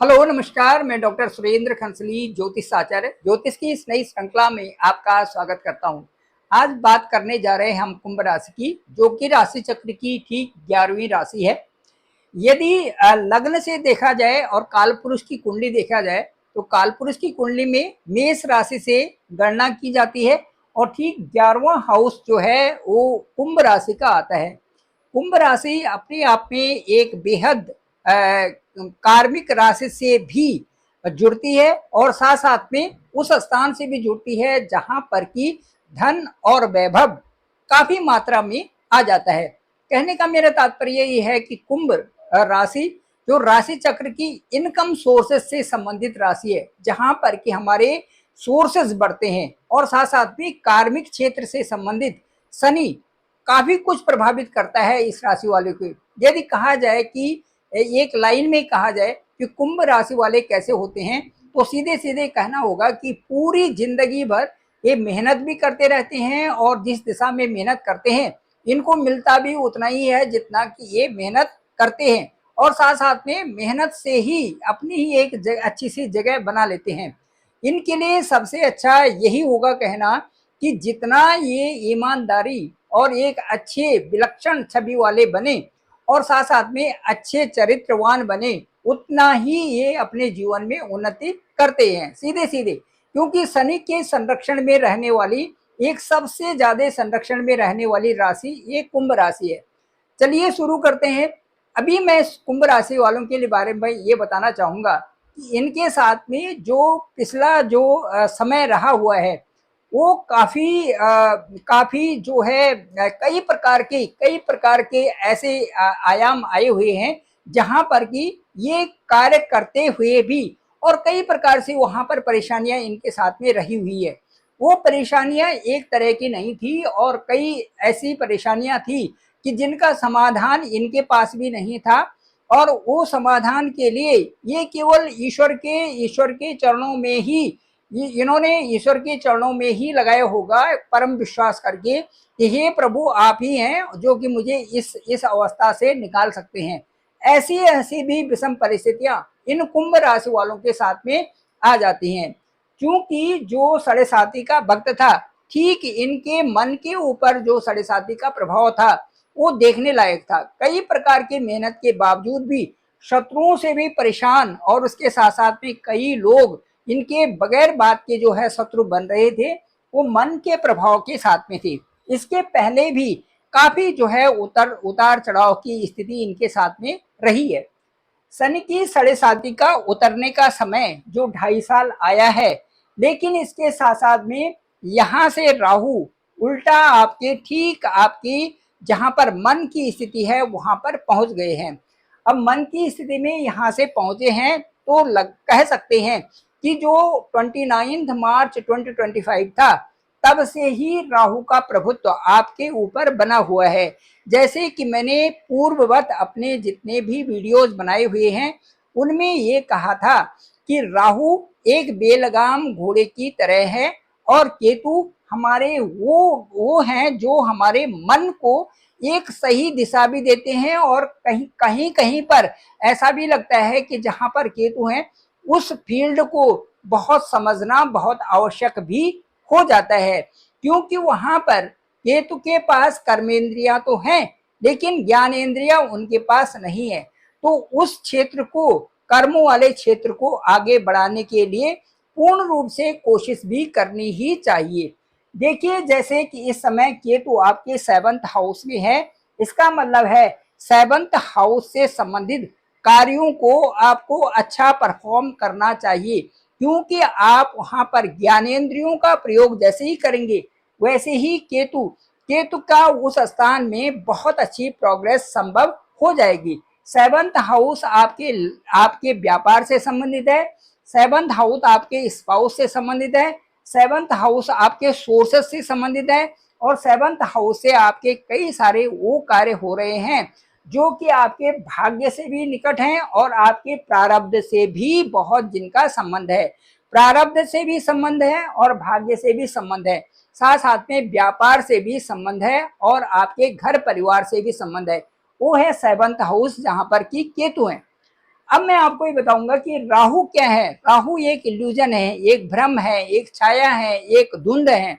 Hello नमस्कार। मैं doctor Surendra खंसली ज्योतिष आचार्य ज्योतिष की इस नई श्रृंखला में आपका स्वागत करता हूं। आज बात करने जा रहे हैं हम कुंभ राशि की, जो कि राशि चक्र की ठीक 11वीं राशि है। यदि लग्न से देखा जाए और कालपुरुष की कुंडली देखा जाए तो कालपुरुष की कुंडली में मेष राशि से गणना की जाती है और ठीक 11वां हाउस जो है वो कुंभ राशि का आता है। कुंभ राशि अपने आप में एक बेहद कार्मिक राशि से भी जुड़ती है और साथ साथ में उस स्थान से भी जुड़ती है जहां पर कि धन और वैभव काफी मात्रा में आ जाता है। कहने का मेरा तात्पर्य ये है कि कुंभ राशि जो राशि चक्र की इनकम सोर्सेस से संबंधित राशि है, जहां पर कि हमारे सोर्सेस बढ़ते हैं और साथ साथ में कार्मिक क्षेत्र से संबंधित शनि काफी कुछ प्रभावित करता है इस राशि वाले को। यदि कहा जाए कि एक लाइन में कहा जाए कि कुंभ राशि वाले कैसे होते हैं, तो सीधे सीधे कहना होगा कि पूरी जिंदगी भर ये मेहनत भी करते रहते हैं और जिस दिशा में मेहनत करते हैं इनको मिलता भी उतना ही है जितना कि ये मेहनत करते हैं, और साथ साथ में मेहनत से ही अपनी ही एक अच्छी सी जगह बना लेते हैं। इनके लिए सबसे अच्छा यही होगा कहना कि जितना ये ईमानदारी और एक अच्छे विलक्षण छवि वाले बने और साथ साथ में अच्छे चरित्रवान बने, उतना ही ये अपने जीवन में उन्नति करते हैं सीधे सीधे। क्योंकि शनि के संरक्षण में रहने वाली एक सबसे ज्यादा संरक्षण में रहने वाली राशि ये कुंभ राशि है। चलिए शुरू करते हैं। अभी मैं कुंभ राशि वालों के बारे में ये बताना चाहूंगा कि इनके साथ में जो पिछला जो समय रहा हुआ है वो काफी जो है कई प्रकार के ऐसे आयाम आए हुए हैं जहां पर कि ये कार्य करते हुए भी और कई प्रकार से वहां पर परेशानियां इनके साथ में रही हुई है। वो परेशानियां एक तरह की नहीं थी और कई ऐसी परेशानियां थी कि जिनका समाधान इनके पास भी नहीं था, और वो समाधान के लिए ये केवल ईश्वर के चरणों में ही इन्होंने ईश्वर के चरणों में ही लगाया होगा, परम विश्वास करके कि हे प्रभु आप ही हैं जो कि मुझे इस अवस्था से निकाल सकते हैं। ऐसी ऐसी भी विषम परिस्थितियां इन कुंभ राशि वालों के साथ में आ जाती हैं। क्योंकि जो साढ़े साथी का भक्त था, ठीक इनके मन के ऊपर जो साढ़े साथी का प्रभाव था वो देखने लायक था। कई प्रकार की मेहनत के बावजूद भी शत्रुओं से भी परेशान और उसके साथ साथ में कई लोग इनके बगैर बात के जो है शत्रु बन रहे थे, वो मन के प्रभाव के साथ में थे। इसके पहले भी काफी जो है उतार चढ़ाव की स्थिति इनके साथ में रही है। शनि की साढ़े साथी का उतरने का समय जो 2.5 साल आया है, लेकिन इसके साथ साथ में यहाँ से राहु उल्टा आपकी जहां पर मन की स्थिति है वहां पर पहुंच गए हैं। अब मन की स्थिति में यहाँ से पहुंचे हैं तो कह सकते हैं कि जो 29 मार्च 2025 था तब से ही राहु का प्रभुत्व आपके ऊपर बना हुआ है। जैसे कि मैंने पूर्ववत अपने जितने भी वीडियोस बनाए हुए हैं उनमें ये कहा था कि राहु एक बेलगाम घोड़े की तरह है और केतु हमारे वो हैं जो हमारे मन को एक सही दिशा भी देते हैं, और कहीं पर ऐसा भी लगता है कि जहां पर केतु हैं उस फील्ड को बहुत समझना बहुत आवश्यक भी हो जाता है। क्योंकि वहां पर केतु के पास कर्मेंद्रियां तो हैं लेकिन ज्ञानेंद्रियां उनके पास नहीं है, तो उस क्षेत्र को कर्मों वाले क्षेत्र को आगे बढ़ाने के लिए पूर्ण रूप से कोशिश भी करनी ही चाहिए। देखिए जैसे कि इस समय केतु आपके 7th हाउस में है, इसका मतलब है 7th हाउस से संबंधित कार्यों को आपको अच्छा परफॉर्म करना चाहिए। क्योंकि आप वहां पर ज्ञानेंद्रियों का प्रयोग जैसे ही करेंगे वैसे ही केतु का उस स्थान में बहुत अच्छी प्रोग्रेस संभव हो जाएगी। 7th हाउस आपके व्यापार से संबंधित है, 7th हाउस आपके स्पाउस से संबंधित है, 7th हाउस आपके सोर्सेस से संबंधित है, और 7th हाउस से आपके कई सारे वो कार्य हो रहे हैं जो कि आपके भाग्य से भी निकट हैं और आपके प्रारब्ध से भी बहुत जिनका संबंध है। प्रारब्ध से भी संबंध है और भाग्य से भी संबंध है, साथ साथ में व्यापार से भी संबंध है और आपके घर परिवार से भी संबंध है। वो है 7th हाउस जहां पर कि केतु है। अब मैं आपको ये बताऊंगा कि राहु क्या है। राहु एक इल्यूजन है, एक भ्रम है, एक छाया है, एक धुंध है।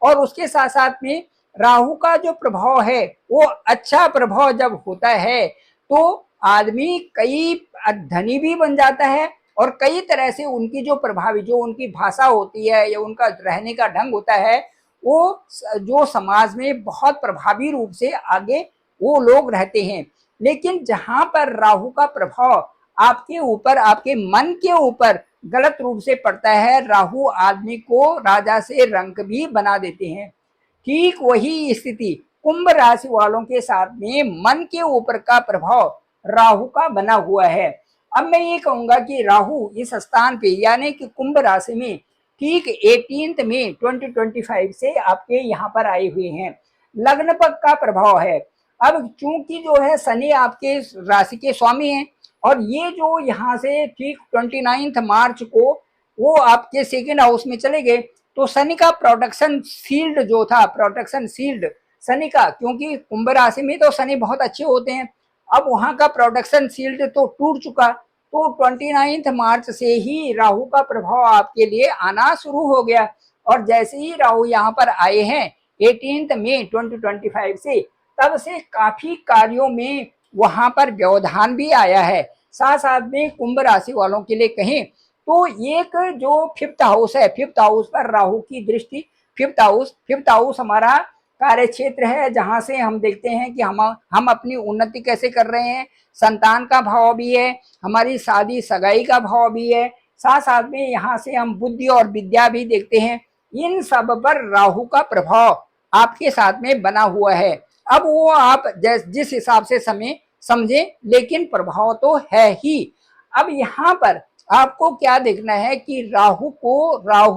और उसके साथ साथ में राहु का जो प्रभाव है वो अच्छा प्रभाव जब होता है तो आदमी कई धनी भी बन जाता है, और कई तरह से उनकी जो प्रभावी जो उनकी भाषा होती है या उनका रहने का ढंग होता है वो जो समाज में बहुत प्रभावी रूप से आगे वो लोग रहते हैं। लेकिन जहां पर राहु का प्रभाव आपके ऊपर, आपके मन के ऊपर गलत रूप से पड़ता है, राहु आदमी को राजा से रंक भी बना देते हैं। ठीक वही स्थिति कुंभ राशि वालों के साथ में मन के ऊपर का प्रभाव राहु का बना हुआ है। अब मैं ये कहूंगा कि राहु इस स्थान पे यानी कि कुंभ राशि में ठीक 18 मई 2025 से आपके यहाँ पर आए हुए हैं। लग्न पक का प्रभाव है। अब चूंकि जो है शनि आपके राशि के स्वामी हैं, और ये जो यहाँ से ठीक 29 मार्च को वो आपके सेकेंड हाउस में चले गए, तो शनि का प्रोटेक्शन शील्ड जो था, प्रोटेक्शन शील्ड शनि का, क्योंकि कुंभ राशि में तो शनि बहुत अच्छे होते हैं, अब वहां का प्रोटेक्शन शील्ड तो टूट चुका। तो 29 मार्च से ही राहु का प्रभाव आपके लिए आना शुरू हो गया। और जैसे ही राहु यहाँ पर आए हैं 18 मई 2025 से, तब से काफी कार्यों में वहां पर व्यवधान भी आया है। साथ साथ में कुंभ राशि वालों के लिए कहें तो एक जो फिफ्थ हाउस है, फिफ्थ हाउस पर राहु की दृष्टि, फिफ्थ हाउस हमारा कार्य क्षेत्र है, जहां से हम देखते हैं कि हम अपनी उन्नति कैसे कर रहे हैं। संतान का भाव भी है, हमारी शादी सगाई का भाव भी है, साथ साथ में यहाँ से हम बुद्धि और विद्या भी देखते हैं। इन सब पर राहु का प्रभाव आपके साथ में बना हुआ है। अब वो आप जिस हिसाब से समय समझे, लेकिन प्रभाव तो है ही। अब यहाँ पर आपको क्या देखना है कि राहु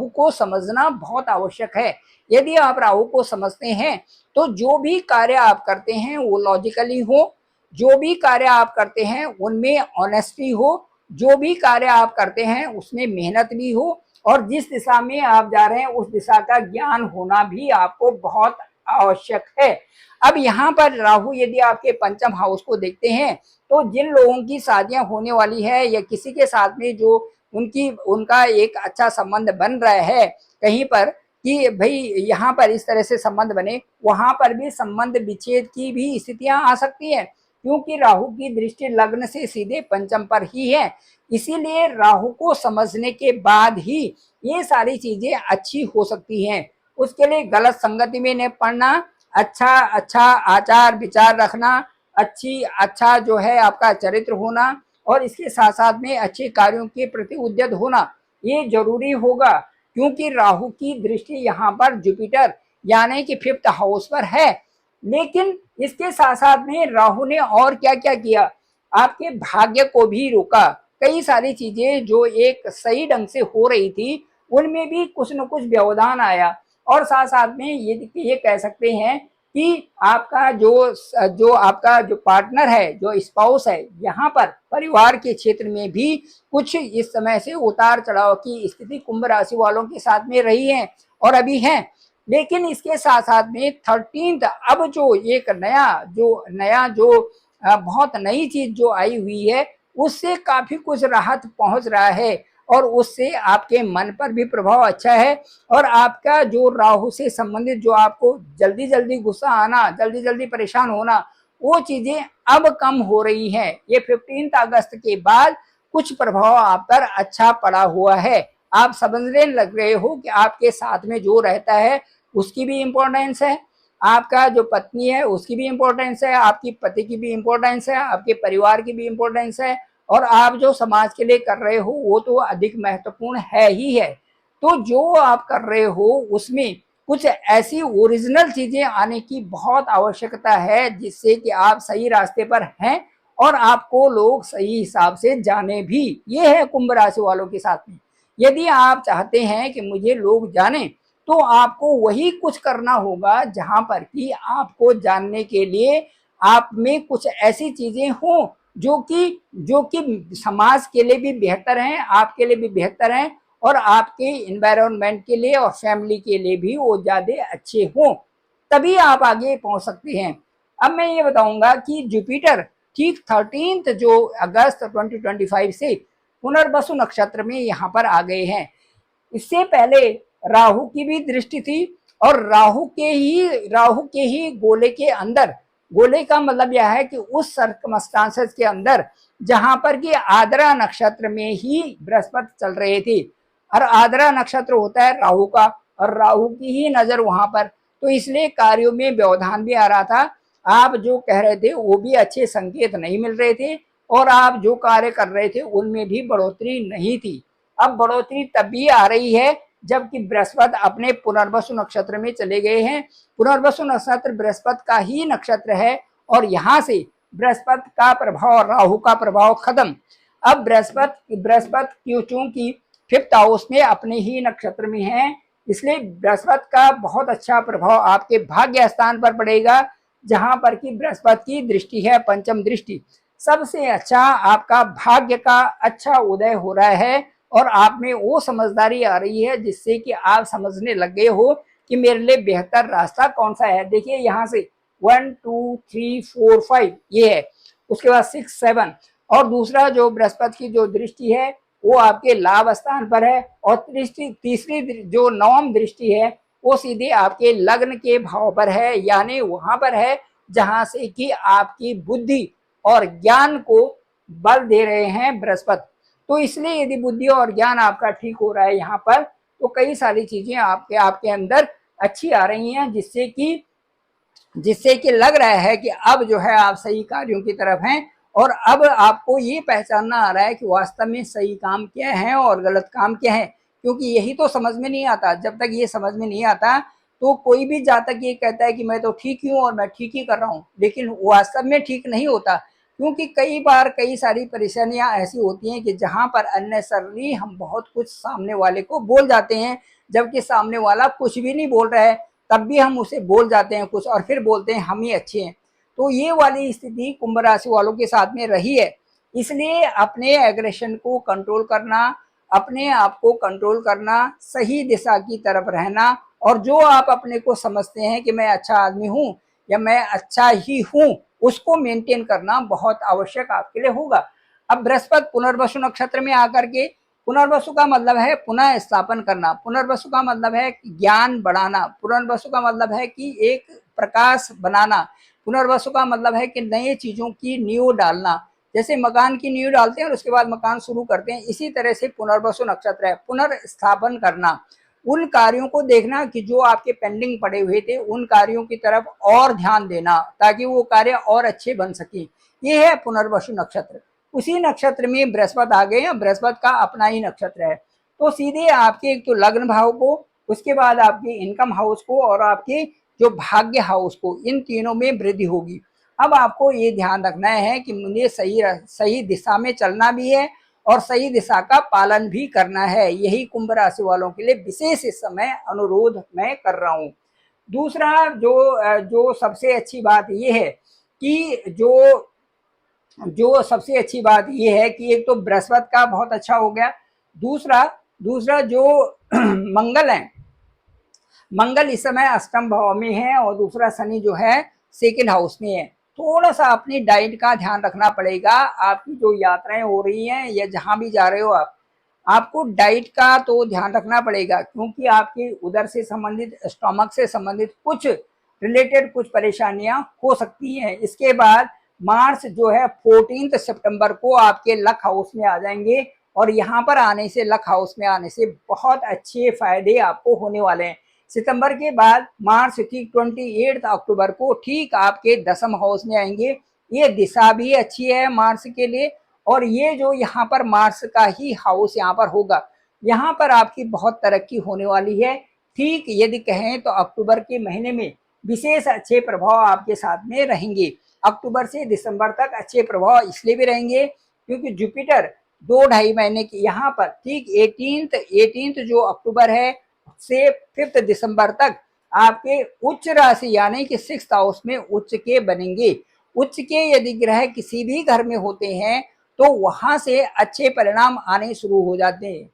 को समझना बहुत आवश्यक है। यदि आप राहु को समझते हैं तो जो भी कार्य आप करते हैं वो लॉजिकली हो, जो भी कार्य आप करते हैं उनमें ऑनेस्टी हो, जो भी कार्य आप करते हैं उसमें मेहनत भी हो, और जिस दिशा में आप जा रहे हैं उस दिशा का ज्ञान होना भी आपको बहुत आवश्यक है। अब यहाँ पर राहु यदि आपके पंचम हाउस को देखते हैं तो जिन लोगों की शादियां होने वाली है या किसी के साथ में जो उनका एक अच्छा संबंध बन रहा है कहीं पर कि भाई यहाँ पर इस तरह से संबंध बने, वहां पर भी संबंध विच्छेद की भी स्थितियां आ सकती है, क्योंकि राहु की दृष्टि लग्न से सीधे पंचम पर ही है। इसीलिए राहु को समझने के बाद ही ये सारी चीजें अच्छी हो सकती हैं। उसके लिए गलत संगति में नहीं पड़ना, अच्छा आचार विचार रखना, अच्छा जो है आपका चरित्र होना, और इसके साथ साथ में अच्छे कार्यों के प्रति उद्यत होना ये जरूरी होगा, क्योंकि राहु की दृष्टि यहाँ पर जुपिटर यानी कि फिफ्थ हाउस पर है। लेकिन इसके साथ साथ में राहु ने और क्या क्या किया, आपके भाग्य को भी रोका। कई सारी चीजें जो एक सही ढंग से हो रही थी उनमें भी कुछ न कुछ व्यवधान आया। और साथ साथ में ये कह सकते हैं कि आपका जो आपका जो पार्टनर है, जो स्पाउस है, यहाँ पर परिवार के क्षेत्र में भी कुछ इस समय से उतार चढ़ाव की स्थिति कुंभ राशि वालों के साथ में रही है और अभी है। लेकिन इसके साथ साथ में 13 अब जो एक नया जो बहुत नई चीज जो आई हुई है उससे काफी कुछ राहत पहुंच रहा है, और उससे आपके मन पर भी प्रभाव अच्छा है। और आपका जो राहु से संबंधित जो आपको जल्दी जल्दी गुस्सा आना, जल्दी जल्दी परेशान होना, वो चीजें अब कम हो रही हैं। ये 15 अगस्त के बाद कुछ प्रभाव आप पर अच्छा पड़ा हुआ है। आप समझने लग रहे हो कि आपके साथ में जो रहता है उसकी भी इम्पोर्टेंस है, आपका जो पत्नी है उसकी भी इम्पोर्टेंस है, आपकी पति की भी इम्पोर्टेंस है, आपके परिवार की भी इम्पोर्टेंस है, और आप जो समाज के लिए कर रहे हो वो तो अधिक महत्वपूर्ण है ही है। तो जो आप कर रहे हो उसमें कुछ ऐसी ओरिजिनल चीजें आने की बहुत आवश्यकता है जिससे कि आप सही रास्ते पर हैं और आपको लोग सही हिसाब से जाने भी। ये है कुंभ राशि वालों के साथ में। यदि आप चाहते हैं कि मुझे लोग जाने तो आपको वही कुछ करना होगा जहां पर कि आपको जानने के लिए आप में कुछ ऐसी चीजें हों जो कि समाज के लिए भी बेहतर हैं, आपके लिए भी बेहतर हैं, और आपके इन्वायरमेंट के लिए और फैमिली के लिए भी वो ज़्यादा अच्छे हों, तभी आप आगे पहुंच सकते हैं। अब मैं ये बताऊंगा कि जुपिटर ठीक 13 जो अगस्त 2025 से पुनर्वसु नक्षत्र में यहाँ पर आ गए हैं। इससे पहले राहु की भी दृष्टि थी और राहु के ही गोले के अंदर, गोले का मतलब यह है कि उस सर्कमस्टांसेस के अंदर जहां पर कि आद्रा नक्षत्र में ही बृहस्पति चल रहे थे, और आद्रा नक्षत्र होता है राहु का, और राहु की ही नजर वहां पर, तो इसलिए कार्यों में व्यवधान भी आ रहा था। आप जो कह रहे थे वो भी अच्छे संकेत नहीं मिल रहे थे, और आप जो कार्य कर रहे थे उनमें भी बढ़ोतरी नहीं थी। अब बढ़ोतरी तभी आ रही है जबकि बृहस्पति अपने पुनर्वसु नक्षत्र में चले गए हैं। पुनर्वसु नक्षत्र बृहस्पति का ही नक्षत्र है, और यहाँ से बृहस्पति का प्रभाव, राहु का प्रभाव खत्म। अब बृहस्पति चूंकि 5th हाउस में अपने ही नक्षत्र में है, इसलिए बृहस्पति का बहुत अच्छा प्रभाव आपके भाग्य स्थान पर पड़ेगा, जहां पर कि बृहस्पति की दृष्टि है, पंचम दृष्टि। सबसे अच्छा आपका भाग्य का अच्छा उदय हो रहा है, और आप में वो समझदारी आ रही है जिससे कि आप समझने लग गए हो कि मेरे लिए बेहतर रास्ता कौन सा है। देखिए यहाँ से 1 2 3 4 5 ये है, उसके बाद 6 7, और दूसरा जो बृहस्पति की जो दृष्टि है वो आपके लाभ स्थान पर है, और तीसरी जो नवम दृष्टि है वो सीधे आपके लग्न के भाव पर है, यानी वहां पर है जहां से कि आपकी बुद्धि और ज्ञान को बल दे रहे हैं बृहस्पति। तो इसलिए यदि बुद्धि और ज्ञान आपका ठीक हो रहा है यहाँ पर, तो कई सारी चीजें आपके अंदर अच्छी आ रही हैं, जिससे कि लग रहा है कि अब जो है आप सही कार्यों की तरफ हैं, और अब आपको ये पहचानना आ रहा है कि वास्तव में सही काम क्या है और गलत काम क्या है, क्योंकि यही तो समझ में नहीं आता। जब तक ये समझ में नहीं आता तो कोई भी जातक ये कहता है कि मैं तो ठीक ही हूँ और मैं ठीक ही कर रहा हूँ, लेकिन वास्तव में ठीक नहीं होता, क्योंकि कई बार कई सारी परेशानियां ऐसी होती हैं कि जहां पर अननेसेसरली हम बहुत कुछ सामने वाले को बोल जाते हैं, जबकि सामने वाला कुछ भी नहीं बोल रहा है, तब भी हम उसे बोल जाते हैं कुछ, और फिर बोलते हैं हम ही अच्छे हैं। तो ये वाली स्थिति कुंभ राशि वालों के साथ में रही है। इसलिए अपने एग्रेशन को कंट्रोल करना, अपने आप को कंट्रोल करना, सही दिशा की तरफ रहना, और जो आप अपने को समझते हैं कि मैं अच्छा आदमी हूँ या मैं अच्छा ही हूँ, उसको मेंटेन करना बहुत आवश्यक आपके लिए होगा। अब बृहस्पति पुनर्वसु नक्षत्र में आकर के, पुनर्वसु का मतलब है पुनः स्थापन करना, पुनर्वसु का मतलब है ज्ञान बढ़ाना, पुनर्वसु का मतलब है कि एक प्रकाश बनाना, पुनर्वसु का मतलब है कि नए चीजों की नींव डालना। जैसे मकान की नींव डालते हैं और उसके बाद मकान शुरू करते हैं, इसी तरह से पुनर्वसु नक्षत्र है, पुनर्स्थापन करना, उन कार्यों को देखना कि जो आपके पेंडिंग पड़े हुए थे उन कार्यों की तरफ और ध्यान देना, ताकि वो कार्य और अच्छे बन सके। ये है पुनर्वसु नक्षत्र। उसी नक्षत्र में बृहस्पति आ गए हैं, बृहस्पति का अपना ही नक्षत्र है, तो सीधे आपके एक तो लग्न भाव को, उसके बाद आपके इनकम हाउस को, और आपके जो भाग्य हाउस को, इन तीनों में वृद्धि होगी। अब आपको ये ध्यान रखना है कि मुझे सही दिशा में चलना भी है और सही दिशा का पालन भी करना है। यही कुंभ राशि वालों के लिए विशेष इस समय अनुरोध मैं कर रहा हूँ। दूसरा जो सबसे अच्छी बात ये है कि जो सबसे अच्छी बात ये है कि एक तो बृहस्पति का बहुत अच्छा हो गया, दूसरा जो मंगल है, मंगल इस समय अष्टम भाव में है, और दूसरा शनि जो है 2nd हाउस में है। थोड़ा सा अपनी डाइट का ध्यान रखना पड़ेगा। आपकी जो यात्राएं हो रही हैं या जहां भी जा रहे हो आपको डाइट का तो ध्यान रखना पड़ेगा, क्योंकि आपकी उदर से संबंधित, स्टमक से संबंधित कुछ रिलेटेड कुछ परेशानियां हो सकती हैं। इसके बाद मार्च जो है 14 सितंबर को आपके लक हाउस में आ जाएंगे, और यहाँ पर आने से, लक हाउस में आने से बहुत अच्छे फायदे आपको होने वाले हैं। सितंबर के बाद मार्च ठीक 28 अक्टूबर को ठीक आपके 10th हाउस में आएंगे। ये दिशा भी अच्छी है मार्स के लिए, और ये जो यहाँ पर मार्स का ही हाउस यहाँ पर होगा, यहाँ पर आपकी बहुत तरक्की होने वाली है। ठीक यदि कहें तो अक्टूबर के महीने में विशेष अच्छे प्रभाव आपके साथ में रहेंगे। अक्टूबर से दिसंबर तक अच्छे प्रभाव इसलिए भी रहेंगे क्योंकि जुपिटर 2-2.5 महीने की यहाँ पर ठीक 18 जो अक्टूबर है से 5 दिसंबर तक आपके उच्च राशि यानी कि 6th हाउस में उच्च के बनेंगे। उच्च के यदि ग्रह किसी भी घर में होते हैं तो वहां से अच्छे परिणाम आने शुरू हो जाते हैं।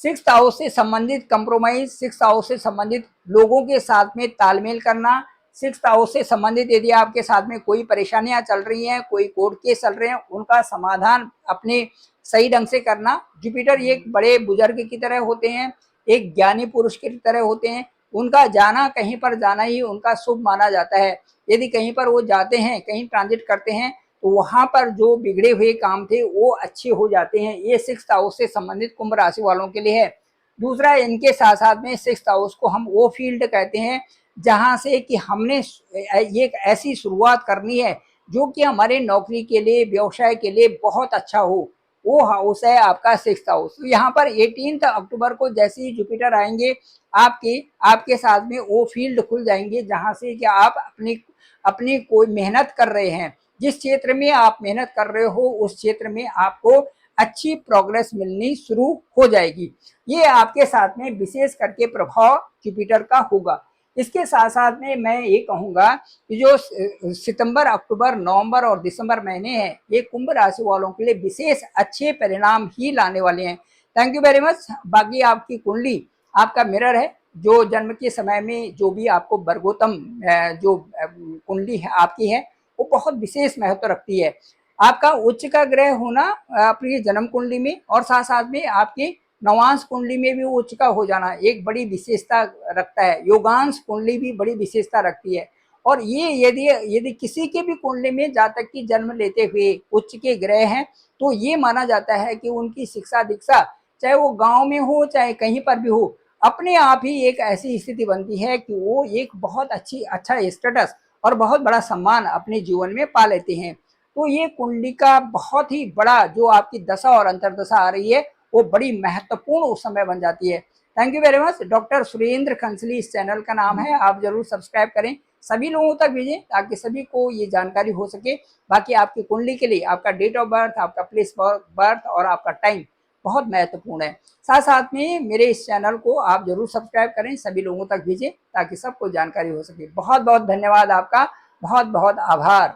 6th हाउस से संबंधित कंप्रोमाइज, 6th हाउस से संबंधित लोगों के साथ में तालमेल करना, सिक्स्थ हाउस से संबंधित यदि आपके साथ में कोई परेशानियां चल रही हैं, कोई कोर्ट केस चल रहे हैं, उनका समाधान अपने सही ढंग से करना। जुपिटर एक बड़े बुजुर्ग की तरह होते हैं, एक ज्ञानी पुरुष की तरह होते हैं। उनका जाना, कहीं पर जाना ही उनका शुभ माना जाता है। यदि कहीं पर वो जाते हैं, कहीं ट्रांजिट करते हैं, तो वहां पर जो बिगड़े हुए काम थे वो अच्छे हो जाते हैं। ये सिक्स्थ हाउस से संबंधित कुंभ राशि वालों के लिए है। दूसरा, इनके साथ साथ में सिक्स्थ हाउस को हम वो फील्ड कहते हैं जहां से कि हमने एक ऐसी शुरुआत करनी है जो कि हमारे नौकरी के लिए, व्यवसाय के लिए बहुत अच्छा हो। वो हाउस है आपका सिक्स्थ हाउस। तो यहाँ पर 18 अक्टूबर को जैसे ही जुपिटर आएंगे, आपके आपके साथ में वो फील्ड खुल जाएंगे जहां से कि आप अपनी अपनी कोई मेहनत कर रहे हैं, जिस क्षेत्र में आप मेहनत कर रहे हो उस क्षेत्र में आपको अच्छी प्रोग्रेस मिलनी शुरू हो जाएगी। ये आपके साथ में विशेष करके प्रभाव जुपिटर का होगा। इसके साथ साथ में मैं ये कहूँगा कि जो सितंबर, अक्टूबर, नवंबर और दिसंबर महीने हैं, ये कुंभ राशि वालों के लिए विशेष अच्छे परिणाम ही लाने वाले हैं। Thank you very much. बाकी आपकी कुंडली आपका मिरर है, जो जन्म के समय में जो भी आपको वर्गोत्तम जो कुंडली है आपकी है, वो बहुत विशेष महत्व रखती है। आपका उच्च का ग्रह होना अपनी जन्म कुंडली में और साथ साथ में आपकी नवांश कुंडली में भी उच्च का हो जाना एक बड़ी विशेषता रखता है। योगांश कुंडली भी बड़ी विशेषता रखती है। और ये यदि यदि किसी के भी कुंडली में जातक की जन्म लेते हुए उच्च के ग्रह हैं, तो ये माना जाता है कि उनकी शिक्षा दीक्षा, चाहे वो गांव में हो चाहे कहीं पर भी हो, अपने आप ही एक ऐसी स्थिति बनती है कि वो एक बहुत अच्छा स्टेटस और बहुत बड़ा सम्मान अपने जीवन में पा लेते हैं। तो ये कुंडली का बहुत ही बड़ा जो आपकी दशा और अंतर्दशा आ रही है, वो बड़ी महत्वपूर्ण उस समय बन जाती है। Thank you very much. Doctor Surendra Khansli इस चैनल का नाम है, आप जरूर सब्सक्राइब करें, सभी लोगों तक भेजें ताकि सभी को ये जानकारी हो सके। बाकी आपकी कुंडली के लिए आपका डेट ऑफ बर्थ, आपका प्लेस बर्थ और आपका टाइम बहुत महत्वपूर्ण है। साथ साथ में मेरे इस चैनल को आप जरूर सब्सक्राइब करें, सभी लोगों तक भेजें ताकि सबको जानकारी हो सके। बहुत बहुत धन्यवाद आपका, बहुत बहुत आभार।